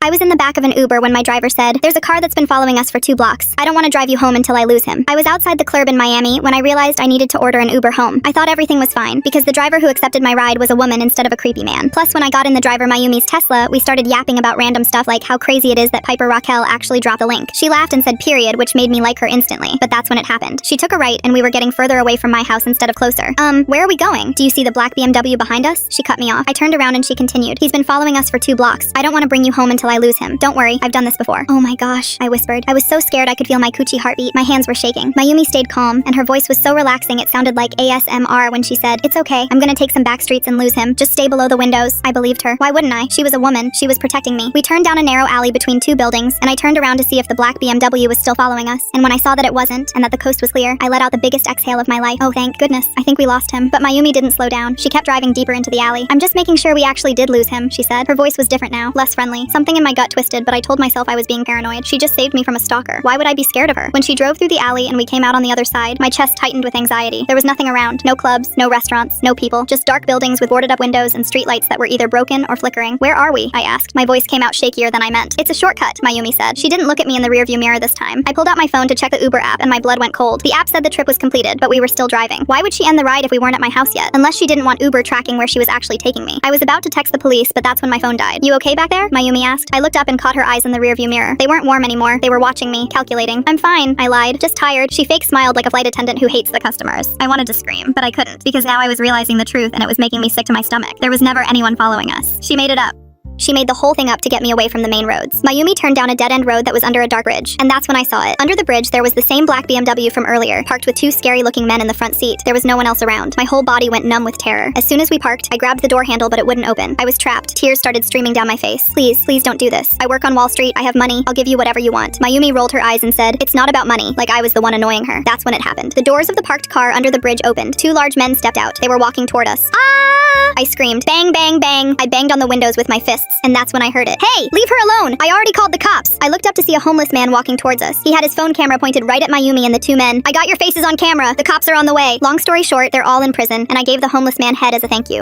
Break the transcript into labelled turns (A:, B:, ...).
A: I was in the back of an Uber when my driver said, "There's a car that's been following us for 2 blocks. I don't want to drive you home until I lose him." I was outside the club in Miami when I realized I needed to order an Uber home. I thought everything was fine, because the driver who accepted my ride was a woman instead of a creepy man. Plus, when I got in the driver Mayumi's Tesla, we started yapping about random stuff like how crazy it is that Piper Raquel actually dropped the link. She laughed and said period, which made me like her instantly. But that's when it happened. She took a right and we were getting further away from my house instead of closer. Where are we going? Do you see the black BMW behind us? She cut me off. I turned around and she continued, "He's been following us for 2 blocks. I don't want to bring you home until I lose him. Don't worry, I've done this before." "Oh my gosh," I whispered. I was so scared I could feel my coochie heartbeat. My hands were shaking. Mayumi stayed calm, and her voice was so relaxing it sounded like ASMR when she said, "It's okay. I'm gonna take some back streets and lose him. Just stay below the windows." I believed her. Why wouldn't I? She was a woman. She was protecting me. We turned down a narrow alley between 2 buildings, and I turned around to see if the black BMW was still following us. And when I saw that it wasn't, and that the coast was clear, I let out the biggest exhale of my life. Oh, thank goodness. I think we lost him. But Mayumi didn't slow down. She kept driving deeper into the alley. "I'm just making sure we actually did lose him," she said. Her voice was different now, less friendly. Something in my gut twisted, but I told myself I was being paranoid. She just saved me from a stalker. Why would I be scared of her? When she drove through the alley and we came out on the other side, my chest tightened with anxiety. There was nothing around. No clubs, no restaurants, no people. Just dark buildings with boarded up windows and streetlights that were either broken or flickering. "Where are we?" I asked. My voice came out shakier than I meant. "It's a shortcut," Mayumi said. She didn't look at me in the rearview mirror this time. I pulled out my phone to check the Uber app and my blood went cold. The app said the trip was completed, but we were still driving. Why would she end the ride if we weren't at my house yet? Unless she didn't want Uber tracking where she was actually taking me. I was about to text the police, but that's when my phone died. "You okay back there?" Mayumi asked. I looked up and caught her eyes in the rearview mirror. They weren't warm anymore. They were watching me, calculating. "I'm fine," I lied. "Just tired." She fake smiled like a flight attendant who hates the customers. I wanted to scream, but I couldn't, because now I was realizing the truth and it was making me sick to my stomach. There was never anyone following us. She made it up. She made the whole thing up to get me away from the main roads. Mayumi turned down a dead-end road that was under a dark bridge, and that's when I saw it. Under the bridge, there was the same black BMW from earlier, parked with 2 scary-looking men in the front seat. There was no one else around. My whole body went numb with terror. As soon as we parked, I grabbed the door handle, but it wouldn't open. I was trapped. Tears started streaming down my face. "Please, please don't do this. I work on Wall Street. I have money. I'll give you whatever you want." Mayumi rolled her eyes and said, "It's not about money," like I was the one annoying her. That's when it happened. The doors of the parked car under the bridge opened. 2 large men stepped out. They were walking toward us. "Ah!" I screamed. Bang, bang, bang. I banged on the windows with my fists, and that's when I heard it. "Hey, leave her alone! I already called the cops!" I looked up to see a homeless man walking towards us. He had his phone camera pointed right at Mayumi and the 2 men. "I got your faces on camera. The cops are on the way." Long story short, they're all in prison, and I gave the homeless man head as a thank you.